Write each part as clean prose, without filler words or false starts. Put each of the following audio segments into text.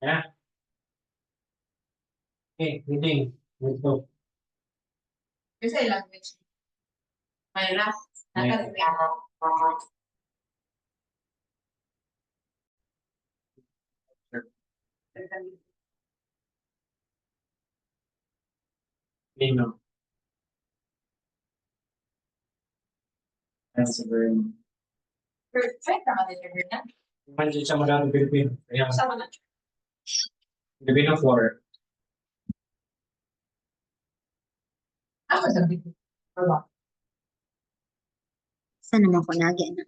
Yeah. Okay, reading. Let's go. Kasi language. Mahirap. Nino. That's a very. Perfect naman din yun na. Mandiyan siya magandang Pilipino. Kaya, Sama na. Filipino for. Ako sabi ko. Wala. Saan naman ko nagi na?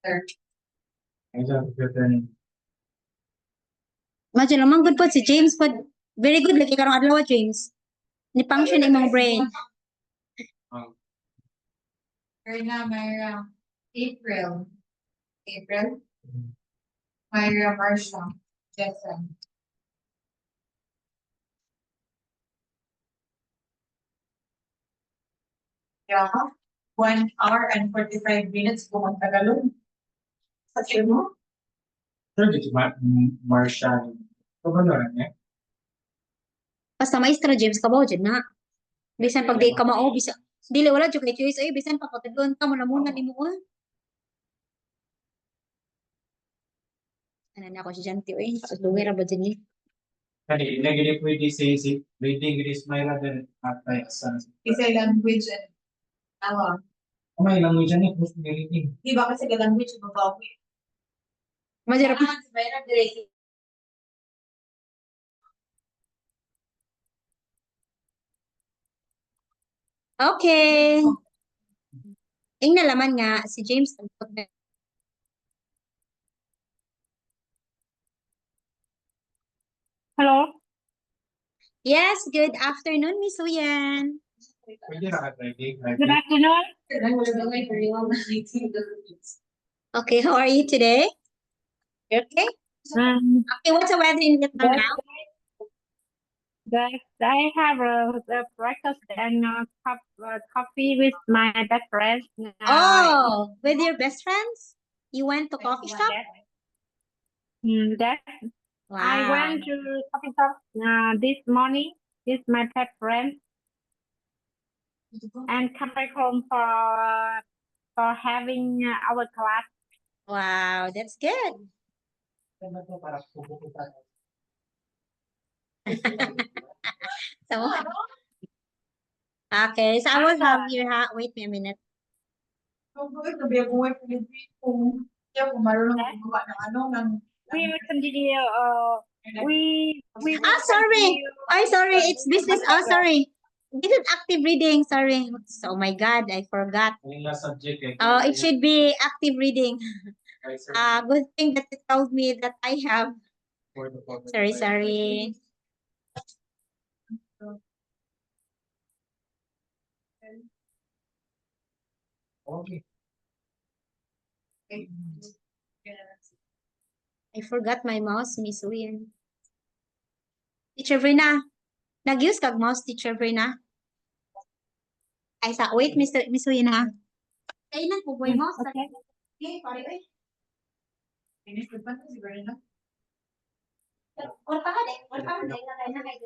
Kaya siya, Filipino. Imagine naman good po si James po. Very good lagi karong adlaw James. Ni function imong brain. Right now, Myra. April. April. Myra Marsha. Jessen. Yeah. 1 hour and 45 minutes kung ang Tagalog. Sa mo? Sure, dito ba? Martial. Ito ba na niya? Basta maestro James ka ba dyan na. Bisan pag di ka mao bisan dili wala jud kay choice ay bisan pa patudlon ka mo na muna nimo ah. Ano na ako si Janty oy. Luwera ba dyan ni? Kani, negative pwede si reading it is Myra then at ay asan. Isa language and awa. May language niya, gusto niya reading. Di ba kasi ka language mabawi. Majara pa. Si Myra direct. Okay. Ing nalaman nga si James Hello. Yes, good afternoon, Miss Uyan. Pwede na reading. Good afternoon. Okay, how are you today? You okay? Okay, what's the weather in Vietnam now? Guys, I have a breakfast and coffee with my best friend. Oh, with your best friends? You went to coffee shop? That I Wow. went to coffee shop this morning with my best friend and come back home for having our class. Wow, that's good. So, okay, so I will have your wait me a minute. We will continue. We will Ah, sorry. continue. I'm sorry, it's business. Oh, sorry. This is active reading. Sorry. Oh my God, I forgot. Yung last subject eh. Oh, it should be active reading. Right, sir. Good thing that you told me that I have. For the public. Sorry. Okay. I forgot my mouse, Miss Uyen. Teacher Verna. Nag-use kag mouse, Teacher Verna? Ay, wait, Miss Uyen ha. Kailan po boy mouse? Okay. Okay, pare, oy. Finish the one, si Verna. Wala pa ka din. Wala pa ka din. Nakay-nakay.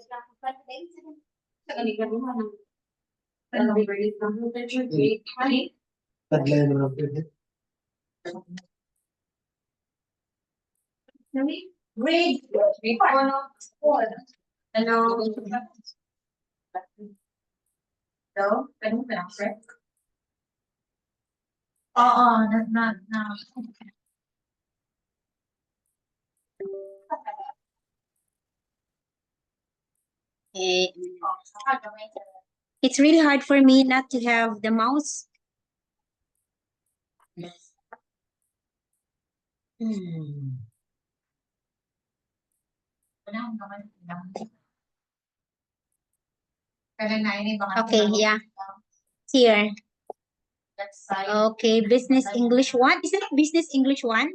Sa kanila naman. Ano ba yung picture? Honey? Taglayan mo lang pwede. Grade. Hello. Hello? Ganun ka lang, sir? Oo, na. Eh, it's really hard for me not to have the mouse. Okay, yeah. Here. Okay, Business English 1. Is it Business English 1?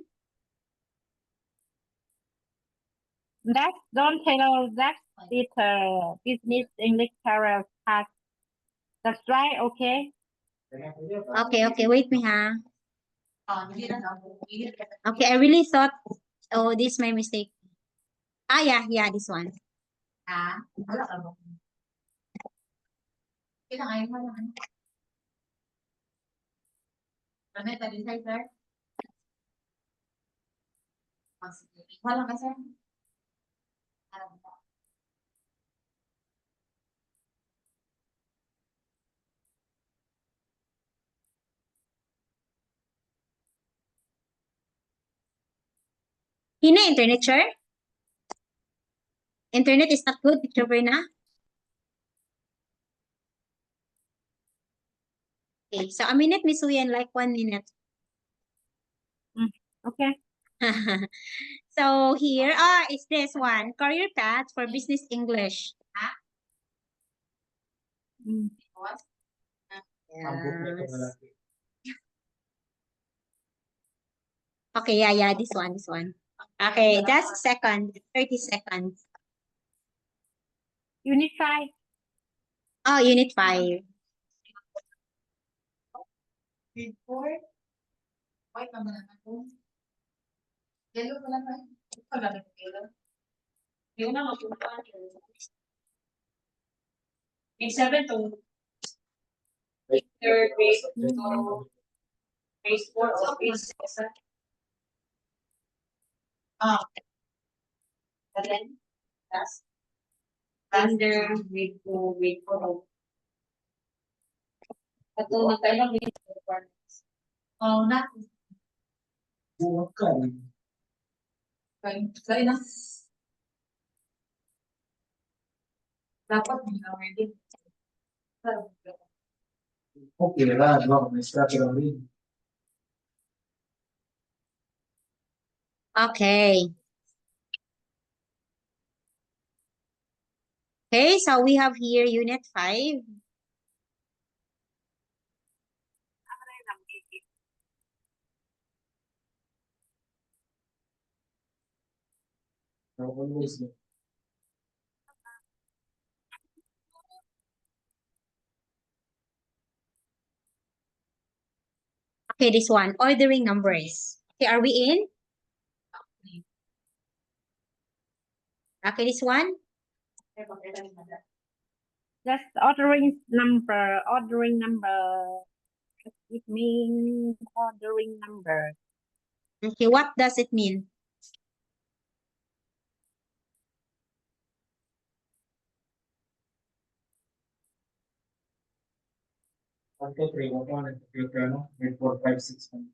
That don't tell that it's business English career path. That's right, okay? Okay, wait me ha. Okay, I really thought, oh, this is my mistake. Ah, yeah, this one. Ah, wala ka ba? Kailangan ayaw mo lang. Ano yung tadi sa'yo, sir? Oh, sige. Wala ka, sir. Hina internet, sir? Internet is not good, Teacher Verna? Okay, so a minute, Miss Uyen, like 1 minute. Okay. So here is this one, career path for business English. Mm. Ang booklet ko Yes. malaki. Okay, yeah, this one. Okay, just a second, 30 seconds. Unit 5. Oh, unit 5. Grade 4. White naman ako. Yellow pala ba? Wala na yellow. Yung na mapunta. Grade 7 to third grade to grade 4 or grade 6. Ah. And then, that's under grade 2, grade 4. Ito, nagkailang grade 4. Oh, not. Buwag ka. Kaya na. Dapat may ready. Okay, ra, no, may structure rin. Okay. Okay, so we have here unit 5. Always. Okay, this one, ordering numbers. Okay, are we in? Okay, this one. That's ordering number. It means ordering number. Okay, what does it mean? One, two, three, one, two, three, no? 4, 5, 6, 1.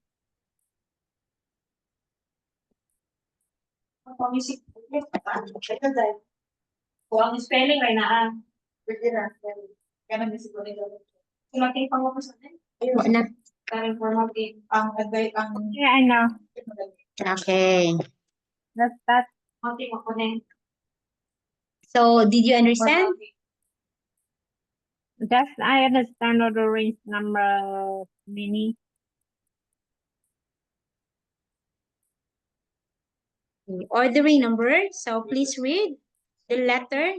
Kung spelling ay naa. Pwede na. Kaya nang siguro nila. Kung natin pang mo sa atin. Wala na. Karing formatting ang agay ang Yeah, I know. Okay. That's that. konti mo kunin. So, did you understand? That's I understand ordering number meaning. Ordering number. So, please read the letter.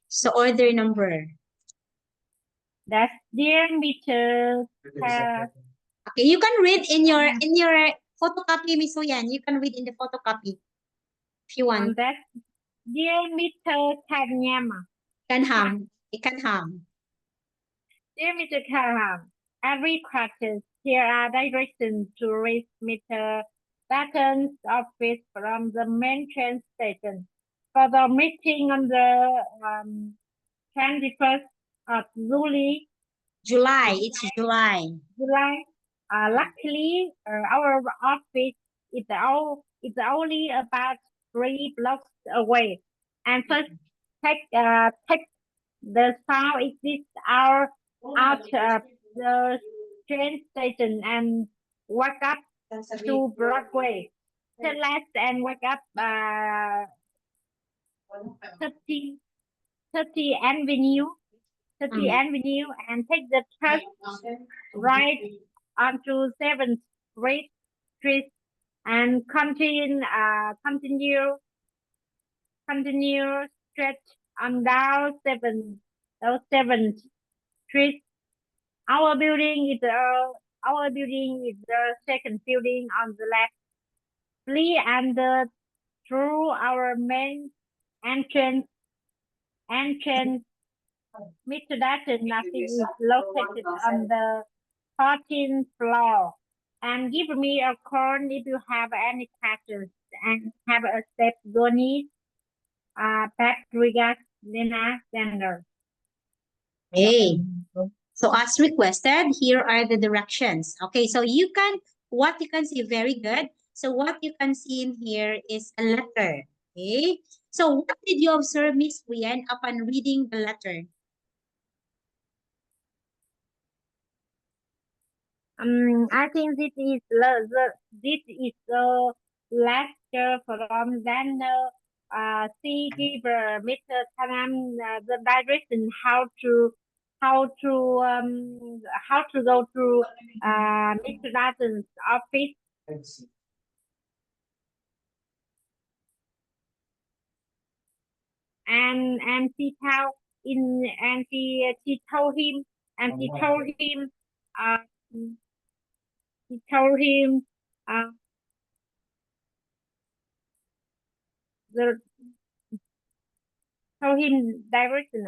So, order number. That's dear meter. Okay, you can read in your photocopy, Miss Uyan. You can read in the photocopy if you want. That's dear meter Kanyama. It can ham. Dear Mr. Callahan, every quarter there are directions to reach Mr. Batten's office from the main train station. For the meeting on the 21st of July. It's July. luckily, our office is only about 3 blocks away. And first, take the sound exit out the train station and walk up to Broadway. Turn left and walk up 30 Avenue. 30 Avenue and take the first right onto 7th Street and continue straight on down 7th Street. Our building is the second building on the left. Flee and through our main entrance, Mr. Dutton office is located on the 14th floor. And give me a call if you have any questions. And have a safe journey. Best regards, Lena Sender. Hey, so as requested, here are the directions. Okay, so what you can see, very good. So what you can see in here is a letter. Okay, so what did you observe, Miss Huyen, upon reading the letter? I think this is the lecture from Daniel. She give Mr. Tanam the direction how to go to Mr. Dutton's office. And she told she told him uh she told him the told him direction.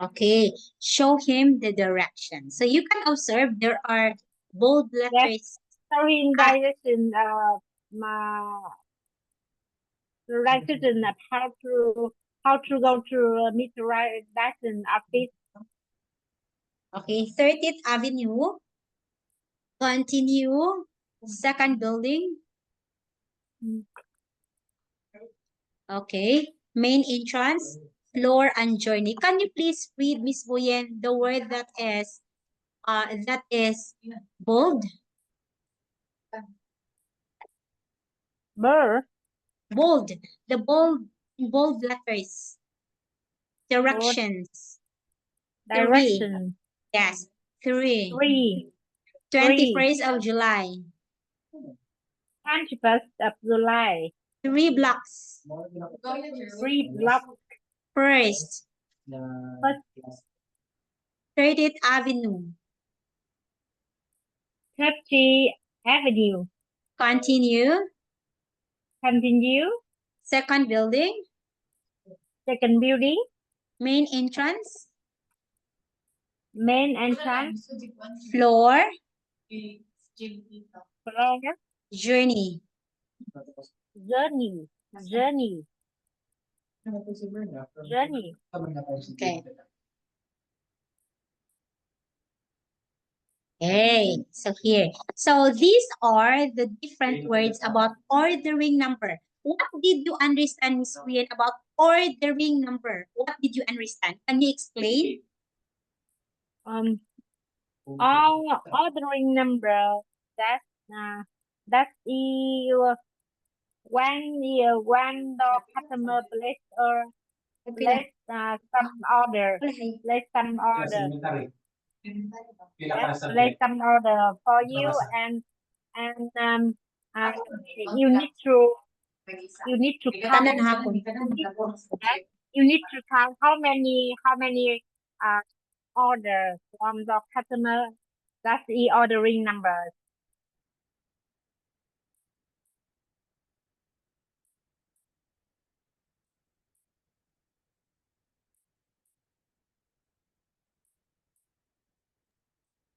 Okay, show him the direction. So you can observe there are bold letters. Told him direction direction of how to go to Mr. Dutton office. Okay, 30th Avenue. Continue. Second building. Okay, main entrance, floor and journey. Can you please read, Miss Boyen, the word that is bold? Bold. The bold letters. Directions. Direction. Yes. 3. 21st of July. July. 3 blocks. 3 blocks. First. 30th Avenue. 30th Avenue. Continue. Second building. Main entrance. Floor. Journey. Okay. Okay, so here. So these are the different words about ordering number. What did you understand, Miss Rian, about ordering number? What did you understand? Can you explain? All ordering number that's when the customer place some order place some order for you and you need to count how many order from the customer. That's the ordering number.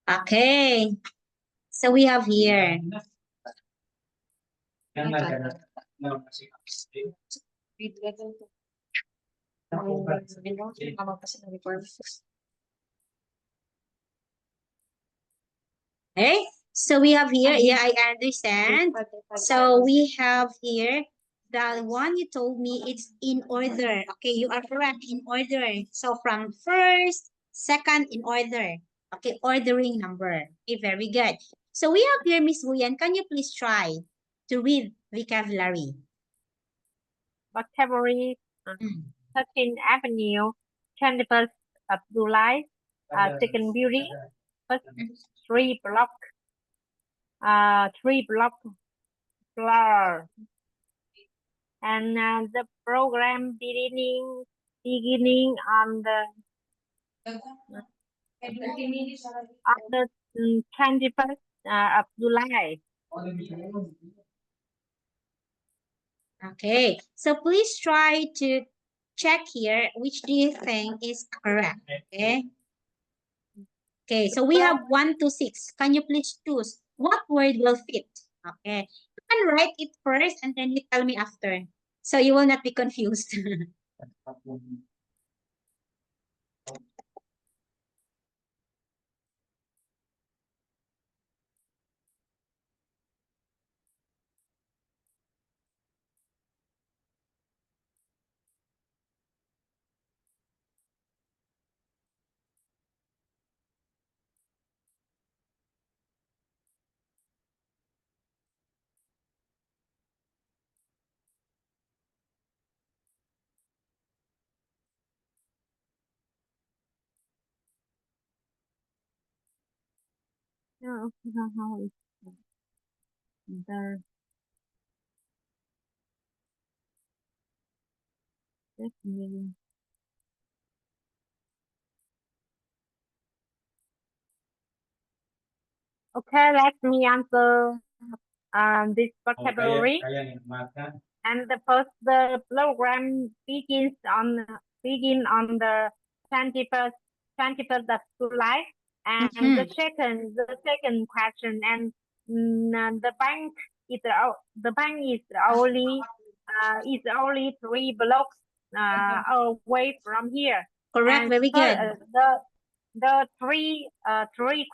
Okay. So we have here. Okay. So we have here, yeah, I understand. So we have here the one you told me it's in order. Okay, you are correct, in order. So from first, second in order. Okay, ordering number. Okay, very good. So we have here, Miss Huyen, can you please try to read vocabulary? Vocabulary, 13th Avenue, 21st of July, second building, first 3 block floor. And the program beginning on the 21st of July. Okay, so please try to check here which do you think is correct. Okay. Okay, so we have 1 to 6. Can you please choose what word will fit? Okay. You can write it first and then you tell me after. So you will not be confused. No, how is the meaning? Okay, let me answer this Oh, vocabulary. kaya ni Martha. And the program begin on the 21st of July. And the second question, and the bank is only 3 blocks away from here. Correct, And very good. the three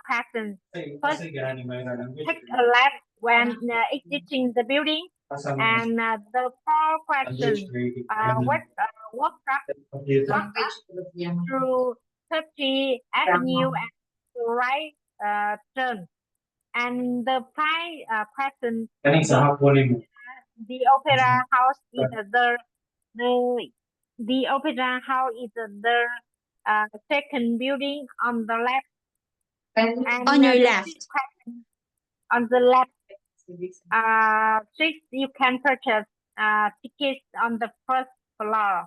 questions. First, Kasi gani Mayra lang. take a left when exiting the building. And the 4 questions, walk up through 30 Avenue and to right turn. And the 5 question, Kaning sa hapon mo. the opera house is the opera house is the second building on the left. And On your the left. 6th question, on the left. 6, you can purchase tickets on the first floor.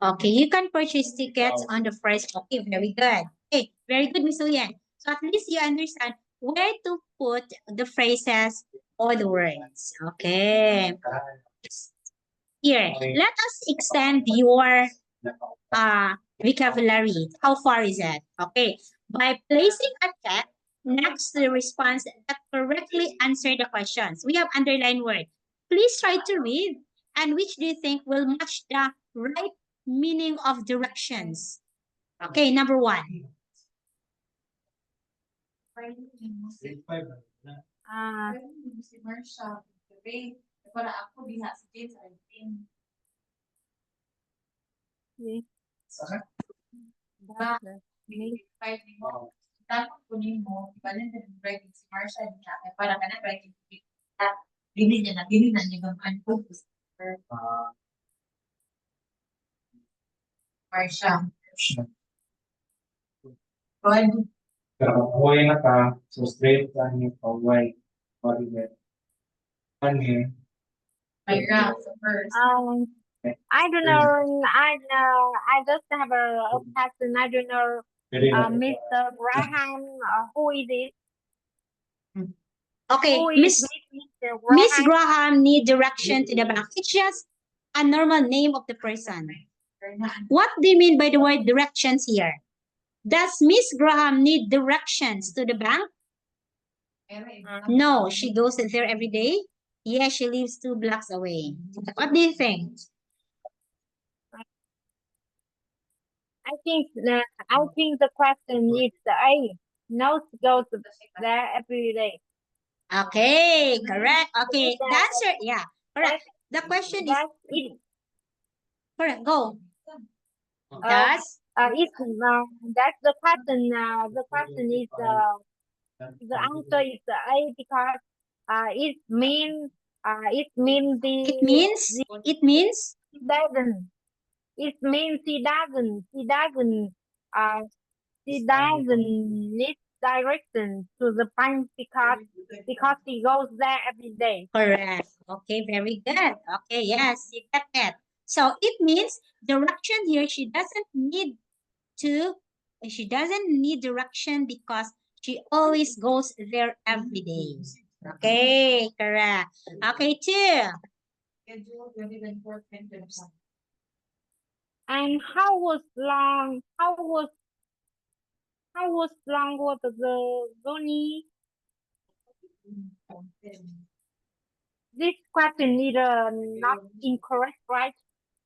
Okay, you can purchase tickets on the first. Okay, very good. Okay, very good, Miss Uyen. So at least you understand where to put the phrases or the words. Okay. Here, let us extend your vocabulary. How far is it? Okay. By placing a check next to the response that correctly answer the questions. We have underlined word. Please try to read. And which do you think will match the right meaning of directions? Okay, number 1. Si Marsha, gabi, para ako diha si James Alvin. Five mo. Tapos kunin mo, ibalin din yung writing si Marsha diha. Para ka na writing. Dili na niya gamaan po. Marsha. Good. Pero kung na ka, so straight ka niyo pa white. Oliver. Ano Myra, so first. I don't know. I just have a question. I don't know. Mr. Graham, who is it? Okay, Who is Mr. Graham? Miss Graham need direction to the bank. It's just a normal name of the person. What do you mean by the word directions here? Does Miss Graham need directions to the bank? No, she goes there every day. Yes, she lives 2 blocks away. What do you think? I think the question is A. No, goes there every day. Okay, correct. Okay, the answer, yeah, correct. The question is, That's it. correct, go. That's the question. The question is the answer is A because it means It means, it doesn't. It means he doesn't need direction to the bank because he goes there every day. correct. Okay, very good. Okay, yes, you got that. So it means direction here, she doesn't need direction because she always goes there every day. Okay, correct. Okay, 2. Schedule 2024 2025. And how was long was the journey? This question is not incorrect, right?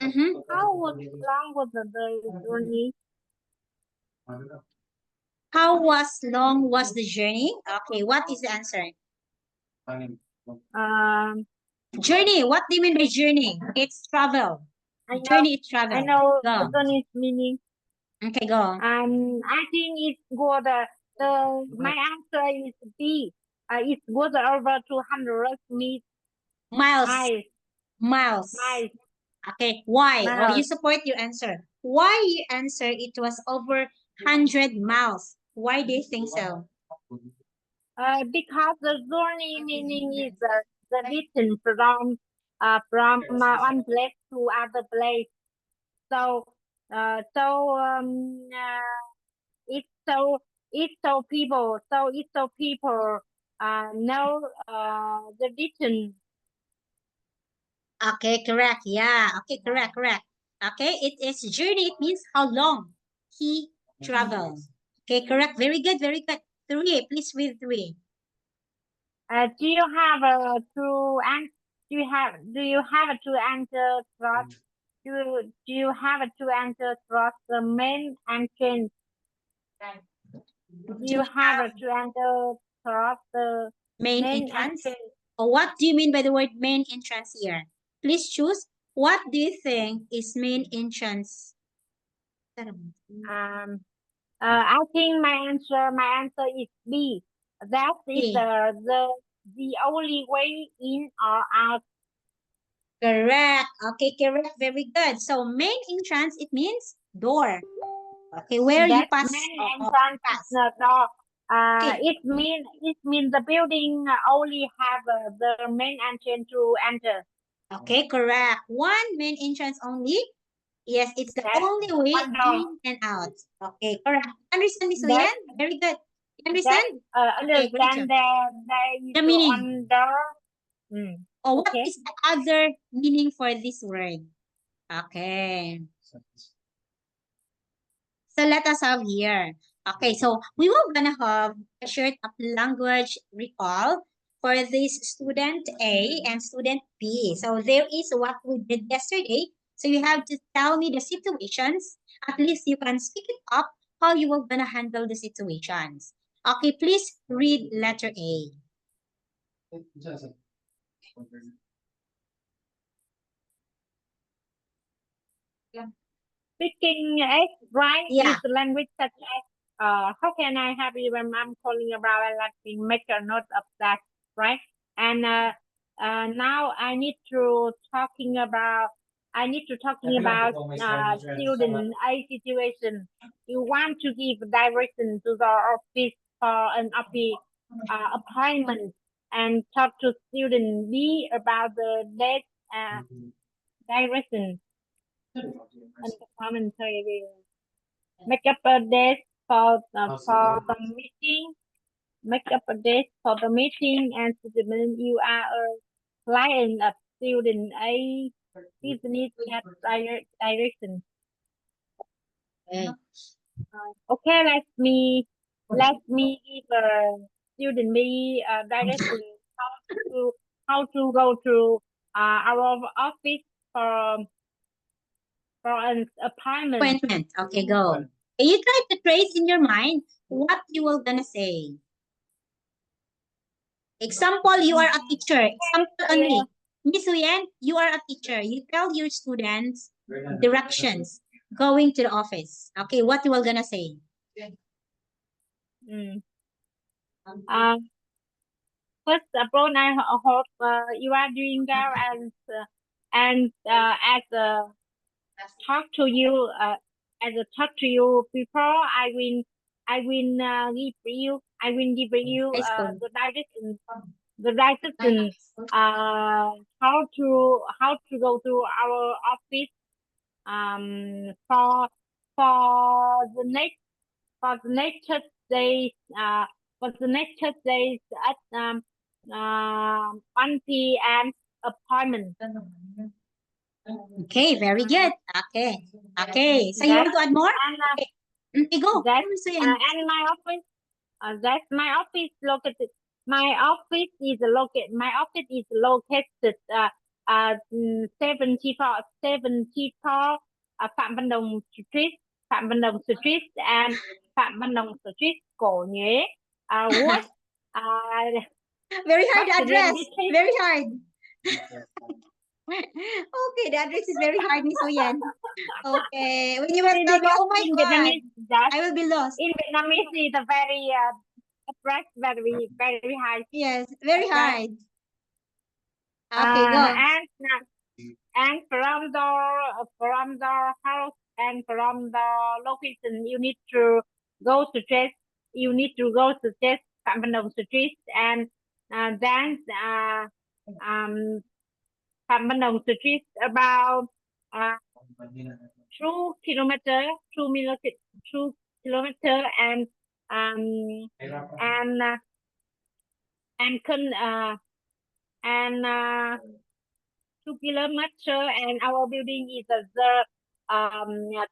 Mm-hmm. How long was the journey? How long was the journey? Okay, what is the answer? Um, Journey. What do you mean by journey? It's travel. I know, Journey is travel. I know the Go. journey's meaning. Okay, go. I think it was my answer is B. It was over 200 meters. Miles. Miles. Miles. Miles. Okay, why? Oh, you Miles. support your answer. Why you answer it was over 100 miles? Why do you think so? Because the journey meaning is the distance from one place to other place. So it's so people know the distance. Okay, correct. Yeah. Okay, correct. Okay, it is journey. It means how long he traveled. Okay, correct. Very good, very good. Three, please with three. Do you have to answer? Do you have to answer trust? Do you have to answer trust the main entrance? Do you have to answer trust the Main main entrance. entrance? Or what do you mean by the word main entrance here? Please choose. What do you think is main entrance? I think my answer is B. That is B. the only way in or out. Correct. Okay, correct. Very good. So main entrance, it means door. Okay, where you That pass. main Oh, entrance is pass. the door. Okay. It means the building only have the main entrance to enter. Okay, correct. One main entrance only. Yes, it's the That's only way one door. in and out. Okay, correct. Understand, Miss That Uyen? Very good. You that understand? Okay, great job. understand there is The meaning. one door. Or what Okay. is the other meaning for this word? Okay. So let us have here. Okay, so we will gonna have a short of language recall for this student A and student B. So there is what we did yesterday. So you have to tell me the situations. At least you can speak it up how you will gonna handle the situations. Okay, please read letter A. Speaking X, right, Yeah. is language such as how can I help you when I'm calling about like make a note of that, right? And now I need to talking about student A situation. You want to give direction to the office for an office appointment and talk to student B about the date direction and the commentary. Make up a date for the meeting. Make up a date for the meeting and student you are a client of student A business at direction. Okay. Okay, let me give student B direction how to go to our office for an appointment. Appointment. Okay, go. Okay, you try to trace in your mind what you will gonna say. Example, you are a teacher. Example only. Miss Uyen, you are a teacher. You tell your students directions going to the office. Okay, what you will gonna say? First of all, I hope you are doing well and as a talk to you before I will give you High school. the direction how to go to our office for the next days at 1 p.m. appointment. Okay, very good. Okay. Okay. So you want to add more? And Okay, go. that Miss Uyen. and my office. That's my office located. My office is located. My office is located. 74 Phạm Văn Đồng Street, Phạm Văn Đồng Street and Phạm Văn Đồng Street, Cổ Nhuế. What? Very hard What's the address. detail? Very hard. Okay, the address is very hard, Miss Uyen. Okay. When you will tell me, oh my in God, Vietnamese, that I will be lost. in Vietnamese is a very address very high. Yes, very Address. hard. Okay, go. And from the house and from the location, you need to go to church. You need to go to church, Phạm Văn Đồng Street, and then Phạm Văn Đồng Street about 2 kilometer, 2 kilometer, and con and 2 kilometer, and our building is the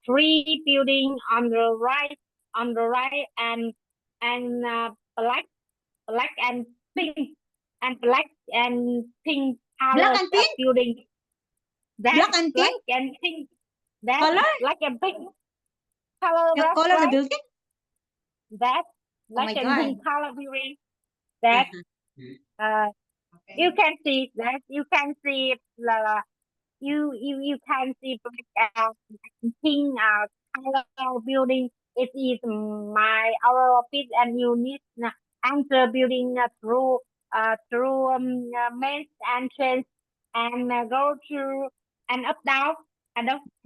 3 building on the right, and black and pink, and black and pink Black colors and of pink? building. That's Black and black pink? and pink. That's Color? black and pink color. The That's color of the right. building? That's Oh black my and God. pink color building. That you can see that. You can see you can see black and pink color building. It is our office, and you need enter building through main entrance, and go to and up down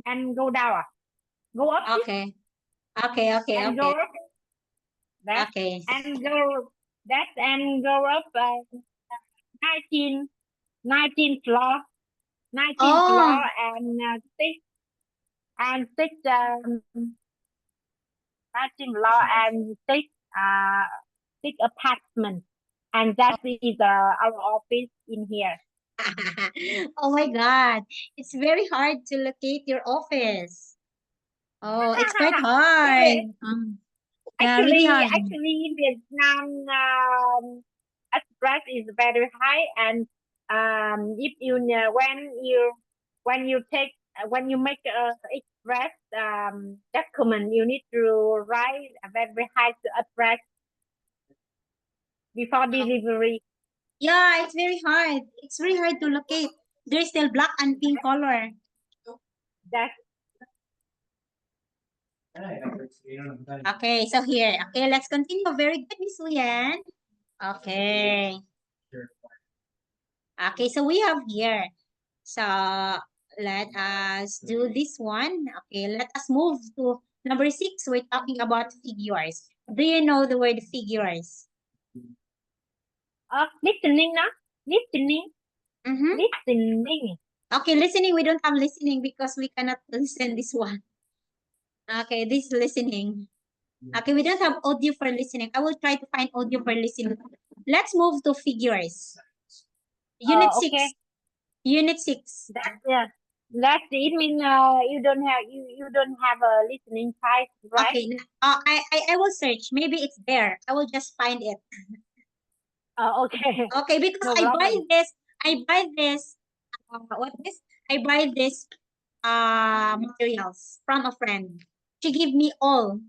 and go down. Go up Okay. Okay, okay, and go okay. up. That Okay. and go that and go up 19 floor, 19 Oh. floor, and six 19 floor and six apartments, and that is our office in here. Oh my God. It's very hard to locate your office. Oh, it's quite hard. Yeah, really hard. Actually, in Vietnam, address is very high, and if you when you make express document, you need to write a very high address before delivery. Yeah, it's very hard. It's very hard to locate. There's still black and pink color. That Okay, so here. Okay, let's continue. Very good, Miss Uyen. Okay. Okay, so we have here. So let us do this one. Okay, let us move to number 6. We're talking about figures. Do you know the word figures? listening, no? Listening. Mm-hmm. Listening. Okay, listening. We don't have listening because we cannot listen this one. Okay, this is listening. Okay, we don't have audio for listening. I will try to find audio for listening. Let's move to figures. Unit 6. Okay. Unit 6. That it means you don't have a listening type, right? Okay, I will search. Maybe it's there. I will just find it. Okay. Okay, because No I buy problem. this. I buy this. I buy this materials from a friend. She give me all.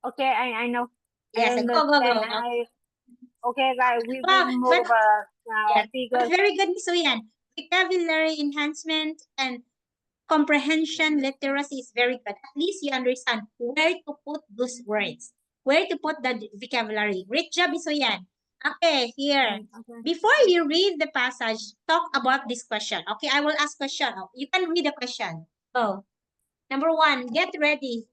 Okay, I know. Yes, I go, go, go. understand. Okay, guys, we Ah, will move Yes, figures. but very good, Miss Uyan. Vocabulary enhancement and comprehension literacy is very good. At least you understand where to put those words, where to put the vocabulary. Great job, Miss Uyan. Okay, here. Okay. Before you read the passage, talk about this question. Okay, I will ask question. You can read the question. Go. Number 1, get ready.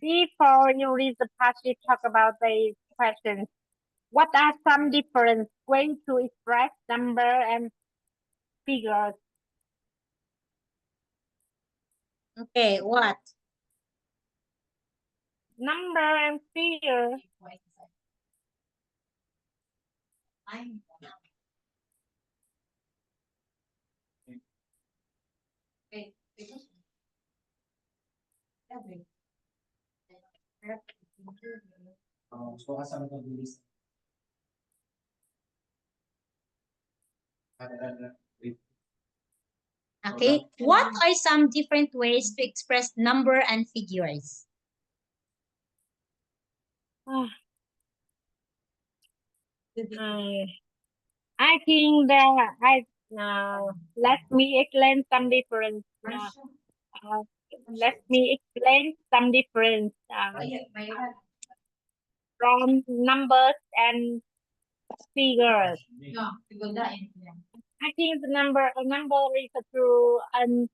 Before you read the passage, talk about the questions. What are some different ways to express number and figures? Okay, what? Number and figure. So kasama ko bilis. Okay. What are some different ways to express number and figures? I think that let me explain some difference. Let me explain some difference from numbers and figures. No, tigundain. I think a number refers to an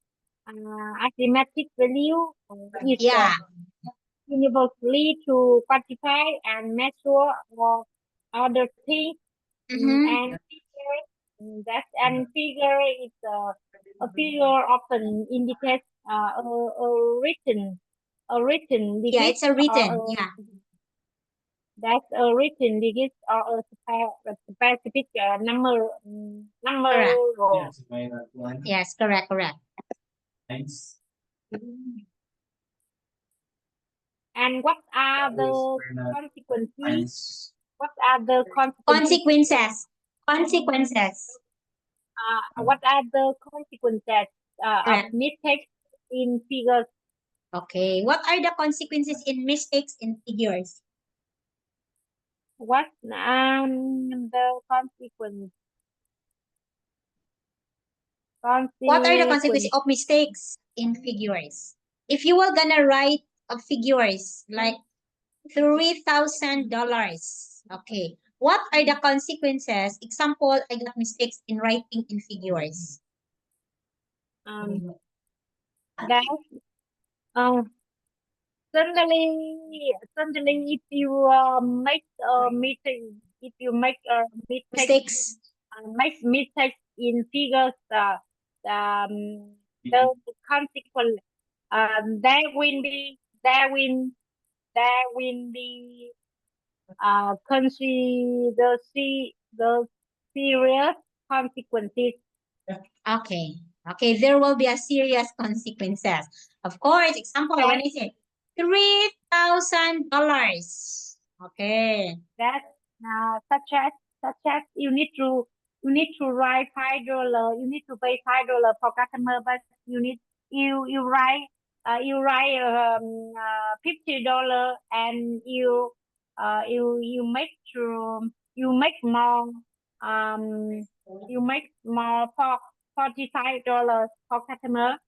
arithmetic value. It's Yeah. universally to quantify and measure or other things. Mhm. And figure, figure is a figure often indicates a written Yeah, digit it's a written. or Yeah. that's a written digit or a specific number Correct. row. Yes, mayroon 1 Yes, correct, correct. times. And what are the We're not consequences? times. What are the consequences? Consequences. Consequences. What are the consequences of Correct. mistakes in figures? Okay. What are the consequences in mistakes in figures? What the consequence? What are the consequences Consequence. of mistakes in figures? If you were gonna write a figures like $3,000, okay, what are the consequences? Example, I got mistakes in writing in figures. That certainly if you make a mistake, if you make a mistake, Mistakes. make mistakes in figures, the consequence, there will be consider the serious consequences. Okay. Okay, there will be a serious consequences. Of course, example, when I say $3,000. Okay. That such as you need to write $5, you need to pay $5 for customer, but you write $50 and you make more you make more for $45 for customer.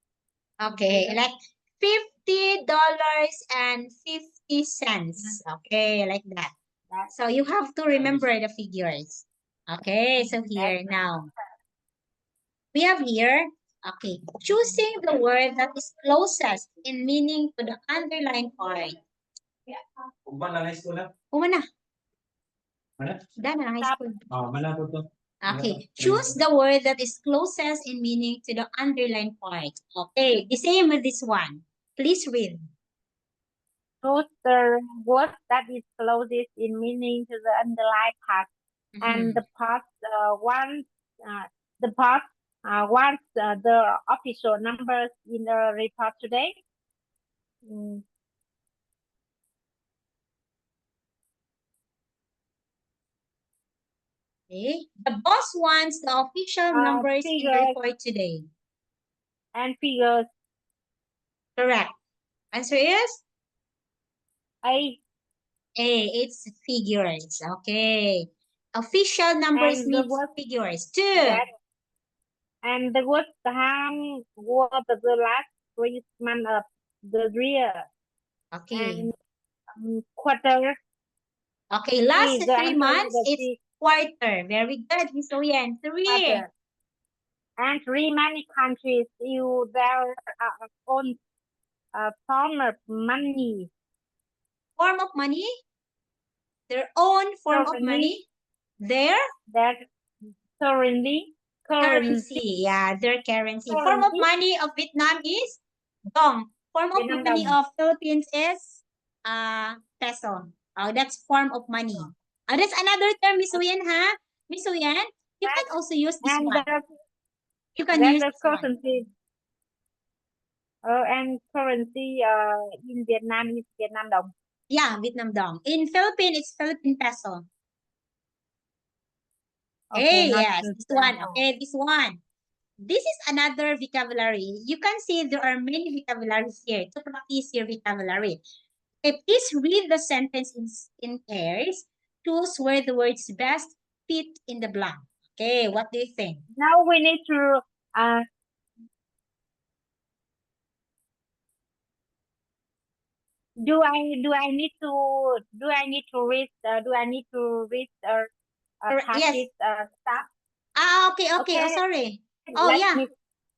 Okay, like $50.50. Okay, like that. So you have to remember the figures. Okay, so here now. We have here, okay, choosing the word that is closest in meaning to the underlined part. Uban lang high school na? Umana, Ano? done na high school. Malabo to. Okay, choose the word that is closest in meaning to the underlined part. Okay, the same with this one. Please read. Choose the word that is closest in meaning to the underlined part, and the part once the official numbers in the report today. Okay, the boss wants the official numbers in the Figures report today. and figures. Correct. Answer is A. It's figures. Okay. Official numbers And the means word figures. 2. that and the word time was the last 3 months of the year. Okay. And quarter Okay, last is the 3 answer months, that it's is quarter. Very good, Miss Oyen. 3. quarter. And many countries use their own form of money. Form of money? Their own form of money? Their That currency. currency. Yeah, their currency. Form of money of Vietnam is dong. Form of Vietnam money đồng. of Philippines is peso. Oh, that's form of money. Oh, that's another term, Miss Uyen, huh? Miss Uyen, you can also use this And one. You can that's use the this one. currency. And currency in Vietnam is Vietnam đồng. Yeah, Vietnam dong. In Philippine, it's Philippine peso. Okay, Okay, not yes, the this one. peso. Okay, this one. This is another vocabulary. You can see there are many vocabularies here to practice your vocabulary. Okay, please read the sentence in pairs. Choose where the words best fit in the blank. Okay, what do you think? Now we need to do I need to read Yes. practice stuff? Ah, okay, okay. Oh, Okay, sorry. Oh, let yeah. me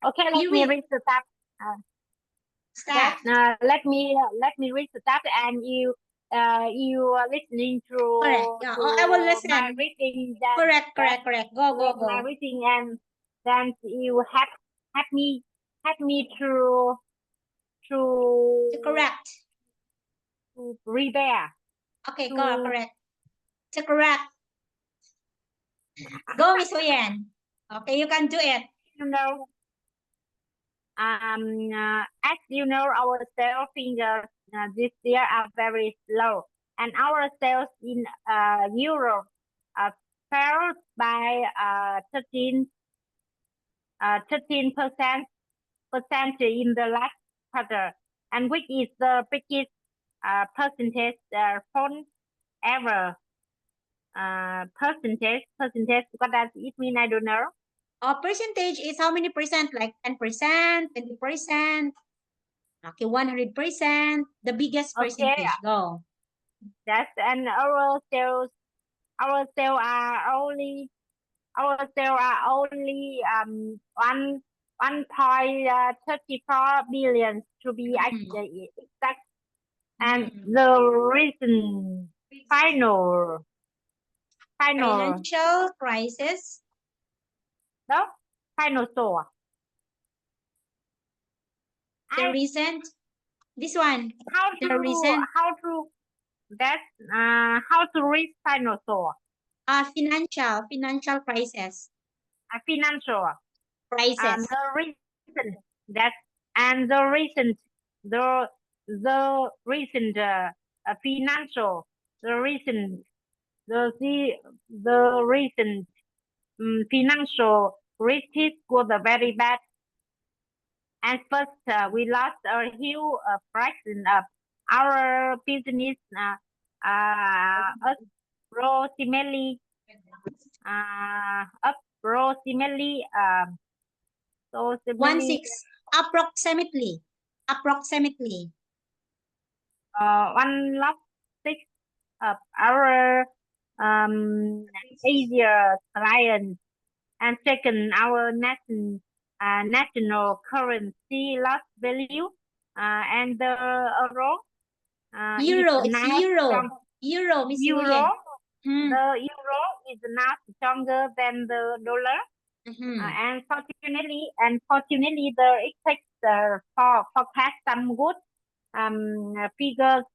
let You me read. read the stuff. Start. Let me read the stuff, and you are listening Correct. Yeah. Oh, I will my listen. reading. Correct, correct, correct. Go, go, My go. reading, and then you help me to Correct. prepare. Okay, To correct. Correct. Go, Miss Uyen. Okay, you can do it. you know, as you know, our sales figures this year are very slow, and our sales in Europe fell by 13% in the last quarter, and which is the biggest percentage fall ever. Percentage. What does it mean? I don't know. Percentage is how many percent? Like 10%, 20%, okay, 100%, the biggest Okay, percentage. Go. that's and our sales are only 1.34 billion to be exact, and the reason final Financial crisis. no final store. The recent. This one. The recent. How to read final store. Financial crisis. Financial. Crisis. The reason that and the recent financial the recent the recent financial risks was very bad, and first we lost a huge fraction of our business approximately approximately One-six. Approximately. 1/6 of our Asia clients, and second, our national currency lost value, and the euro Euro. is It's now euro. strong. Euro, Miss Euro, Uyen. the euro is now stronger than the dollar. Mhm. And fortunately, the exchange forecast some good figures,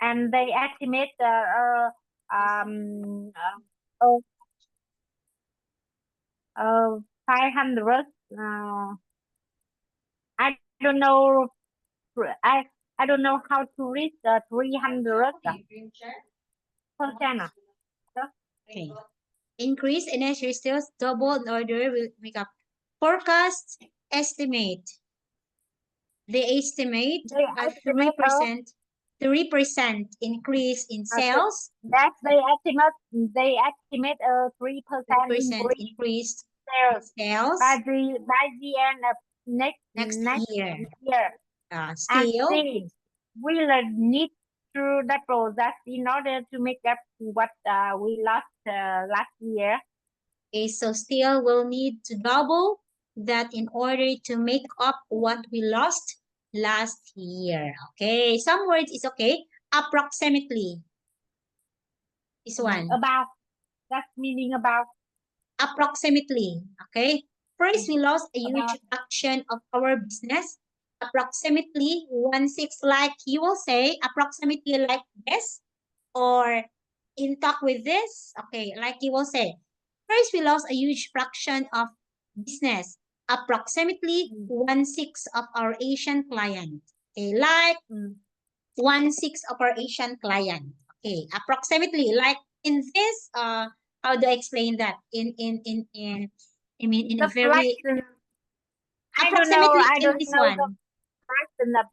and they estimate 500. I don't know. I don't know how to read the 300%. Okay. Increase in energy sales double in order will make up. Forecast estimate. They estimate They a estimate 3% increase in sales, that they estimate a 3% 3% increase increase sales in sales by the end of next year. year. And Still, still, we'll need to double that in order to make up what we lost last year. okay, so still we'll need to double that in order to make up what we lost last year. Okay, some words is okay. Approximately. This one. About, that's meaning about. Approximately. Okay. First, we lost a huge About. fraction of our business. Approximately 1/6, like you will say, approximately like this, or in talk with this. Okay, like you will say. First, we lost a huge fraction of business. Approximately 1/6 of our Asian clients. Okay, like 1/6 of our Asian client. Okay, approximately like in this, how do I explain that? I mean, in a The very fraction. I don't know. approximately I in don't this know the one. fraction of.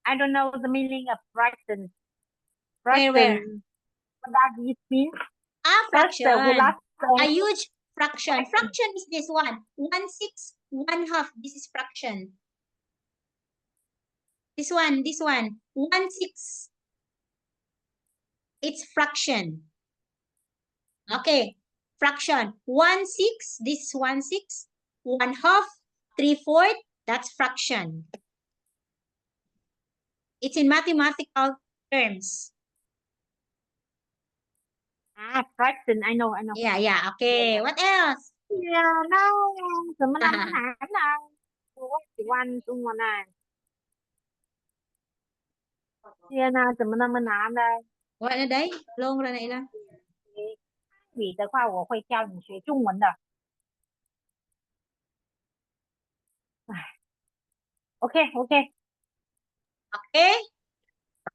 I don't know the meaning of fraction. Where? Fraction. What does it mean? First, we Fraction. lost. A huge fraction. Fraction. Fraction is this one. 1/6, 1/2. This is fraction. This one. 1/6. It's fraction. Okay. Fraction. 1/6. This is 1/6. 1/2. 3/4. That's fraction. It's in mathematical terms. Fraction. I know. Yeah. Okay. What else? Yeah, no. Sebenarnya mana? One semua na. Yeah, na sebenarnya mana đây? What na day? Long ra na ilang. 语的话，我会教你学中文的。OK。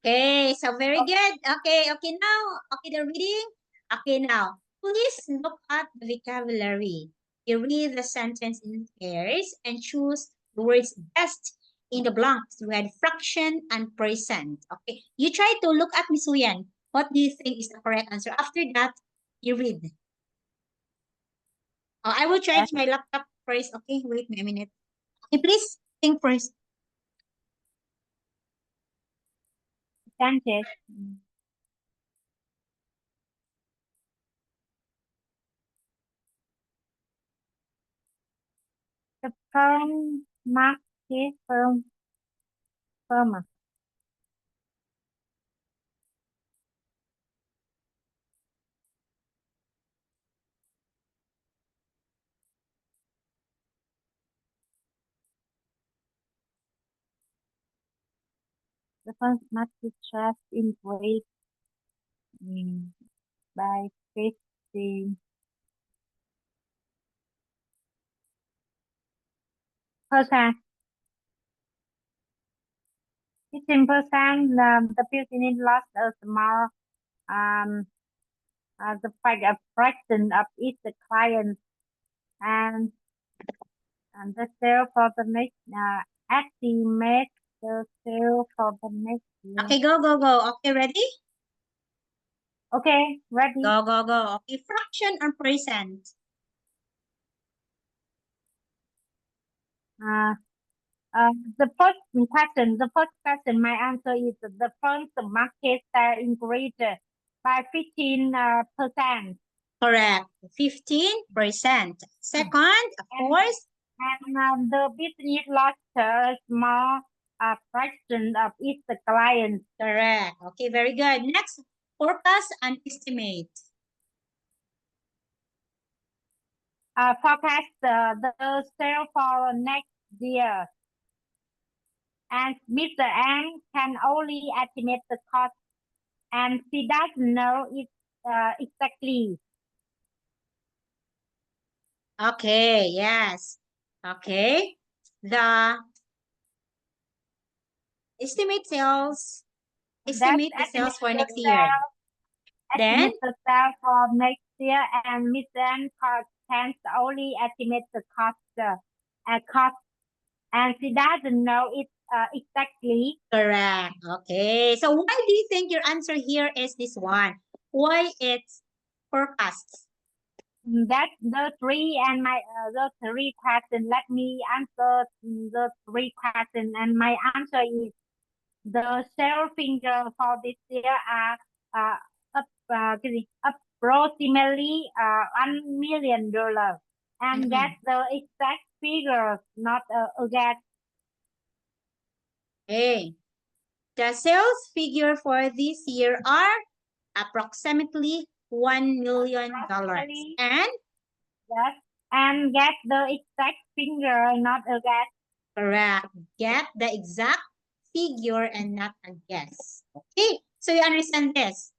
Okay, so very good. Okay, now. Okay, the reading. Okay, now. Please look at the vocabulary. You read the sentence in pairs and choose the words best in the blanks. We had fraction and percent. Okay, you try to look at Miss Uyen. What do you think is the correct answer? After that, you read. Oh, I will charge my laptop first. Okay, wait me a minute. Okay, please think first. Sanchez. The firm market firm. The firm market trust in rate by 15%. It's important the business lost a small the fraction of each client and the sale for the next estimate the sale for the next year. Okay, go. Okay, ready? Okay, ready. Go. Okay, fraction or percent? The first question, my answer is the first market share increased by 15%. Correct. 15%. Second, of course. And the business lost a small fraction of its clients. Correct. Okay, very good. Next, forecast and estimate. Forecast the sale for next year. And Mr. Ang can only estimate the cost, and she doesn't know it exactly. Okay, yes. Okay. The estimate sales. Estimate the sales for next year. Then? Estimate the sales for next year, and Mr. Ang can only estimate the cost, and she doesn't know it exactly. Correct. Okay. So why do you think your answer here is this one? Why it's forecast? That's the three and my the three questions. Let me answer the three questions, and my answer is the sales figure for this year are approximately $1 million, and that's the exact figure, not a guess. Okay. The sales figure for this year are approximately $1 million. And? Yes, and get the exact figure, not a guess. Correct. Get the exact figure and not a guess. Okay. So you understand this?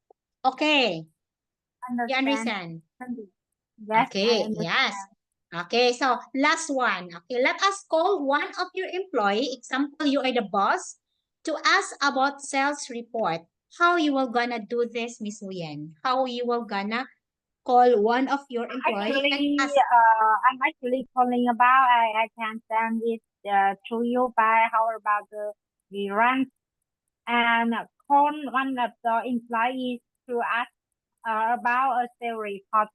Okay. You understand? Yes, okay. Yes. Okay. So last one. Okay. Let us call one of your employee. Example, you are the boss. to ask about sales report. How you will gonna do this, Miss Uyen? How you will gonna call one of your employees and Actually, ask? I'm actually calling about. I can send it to you by how about the rent and call one of the employees to ask about a salary report.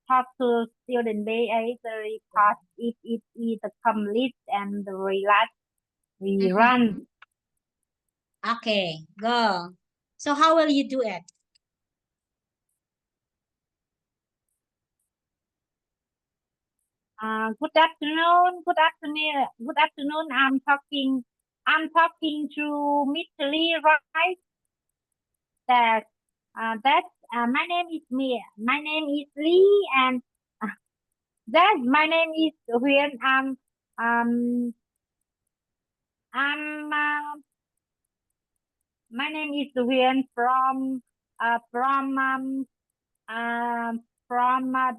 Talk to student BA the report if it is complete and the relax we run. Okay, go. So how will you do it? Good afternoon. Good afternoon. Good afternoon. I'm talking to Mr. Lee, right? That my name is me. My name is Lee, and uh, that my name is Huyền. Um I'm my name is Huyền from uh from um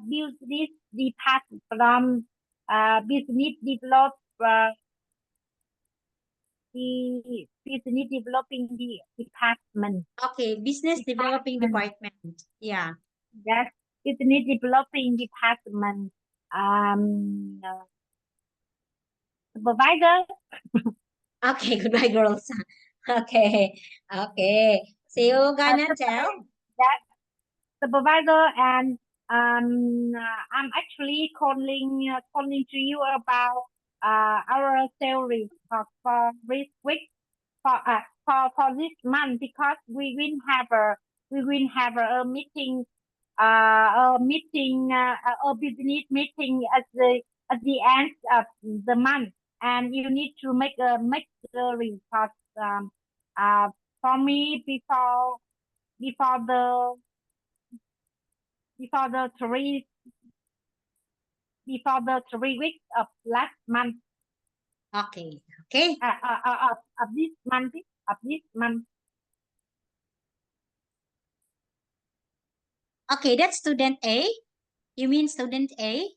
business department from business develop the business developing the department. Okay, business developing department. Yeah. Yes, business developing department. Supervisor. Okay, goodbye, girls. Okay, okay. So you gonna tell? That supervisor, and I'm actually calling to you about our salary for this week for this month, because we will have a meeting a business meeting at the end of the month, and you need to make the report um for me before the before the three before the 3 weeks of last month Okay, okay. of this month of this month. Okay, that's student A. You mean student A?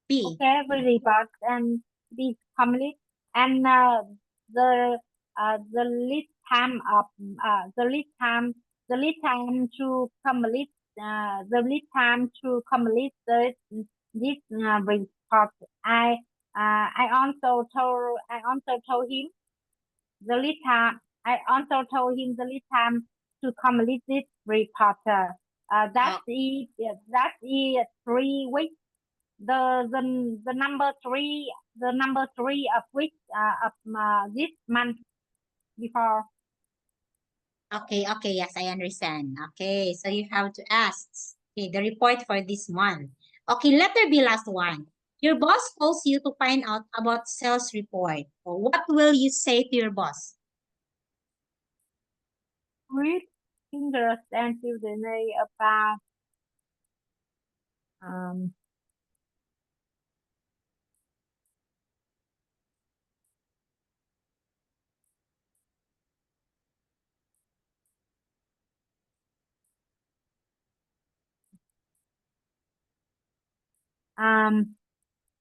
B. Okay, we report and be complete, and the lead time of the lead time to complete the lead time to complete this report. I also told him the lead time. I also told him the lead time to complete this report. That is 3 weeks. The number three of which of this month before. Okay, okay, yes, I understand. Okay, so you have to ask. Okay, the report for this month. Okay, letter B, last one. Your boss calls you to find out about sales report. What will you say to your boss? Read fingers and children about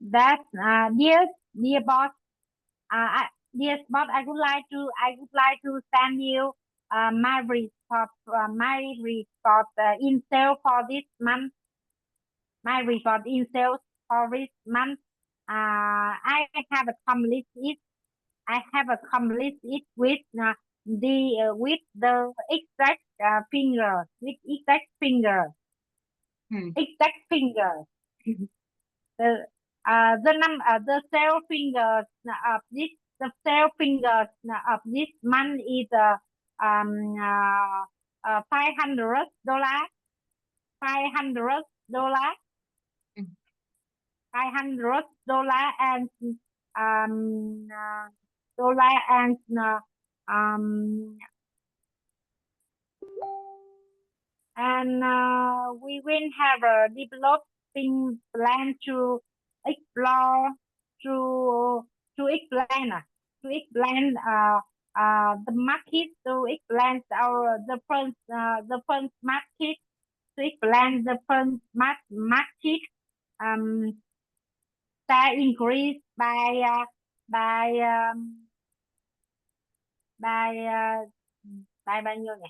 that dear boss, dear boss, I would like to send you my report in sale for this month. My report in sales for this month. I have accomplished it. I have accomplished it with the exact finger, with exact finger, exact finger. The sale fingers of this the sale fingers of this month is $500. $500. $500 and dollar and we will have a developing plan to explore to explain the market, to explain the first market, to explain the first market that increased by by bao nhiêu nhỉ?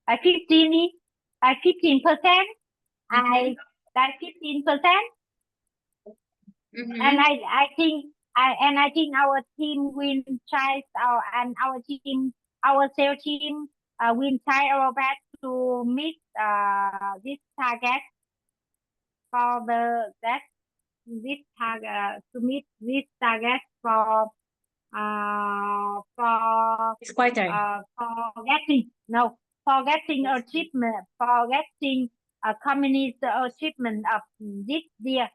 By 15 đi. By 15%. I by 15%. Mhm. And I think our team will try our sales team will try our best to meet this target for this target to meet this target for This quarter. for getting achievement for getting a company's achievement of this year.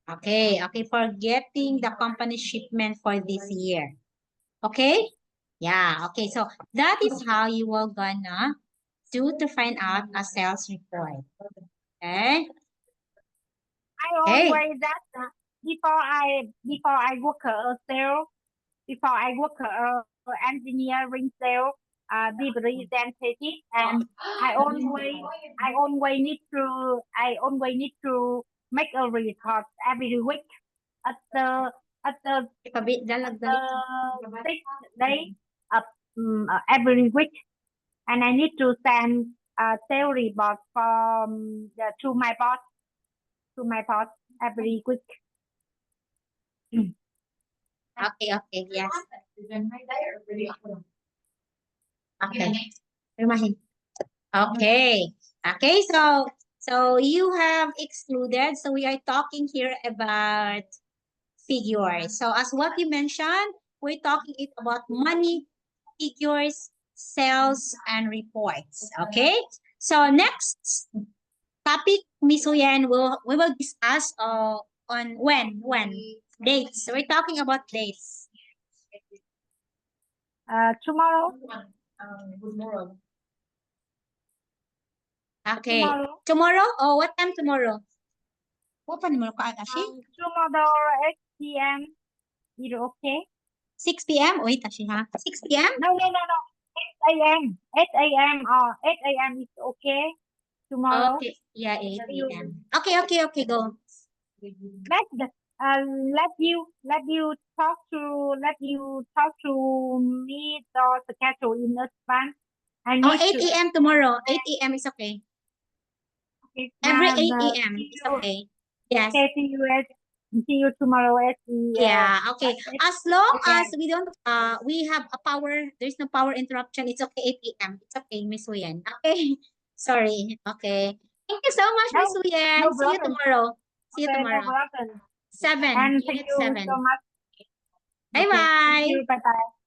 Okay, for getting the company shipment for this year. Okay? Yeah, okay. So that is how you will gonna do to find out a sales report. Okay? I Hey. always that before I work a sale, before I work a engineering sale, be representative, and I always need to make a report every week at the Dalag. 6th day of every week, and I need to send a sale report from to my boss every week. Okay, yes. Okay. Rumahin. Okay, so you have excluded, so we are talking here about figures. So as what you mentioned, we're talking about money, figures, sales, and reports. Okay? So next topic, Miss Huyen, we will discuss on when dates. So we're talking about dates. Tomorrow. Okay. Tomorrow? Oh, what time tomorrow? What time tomorrow? Tomorrow 8 p.m. Is it okay? 6 p.m. Wait, Ashi, ha? 6 p.m. No. 8 a.m. 8 a.m. 8 a.m. is okay. Tomorrow. Okay. Yeah, 8 p.m. Okay, go. Let you talk to me the schedule in advance. I Oh, need 8 to a.m. tomorrow. 8 a.m. is okay. Every 8 a.m. is okay. Yes. Okay, see you tomorrow at Yeah, okay. As long as Okay. we don't we have a power, there's no power interruption, it's okay 8 a.m. It's okay, Miss Huyen. Okay. Sorry. Okay. Thank you so much, Miss Huyen. no See you problem. tomorrow. See you Okay, no tomorrow. problem. 7. And thank Unit you 7. so much. Bye Okay, bye. thank you. Bye bye.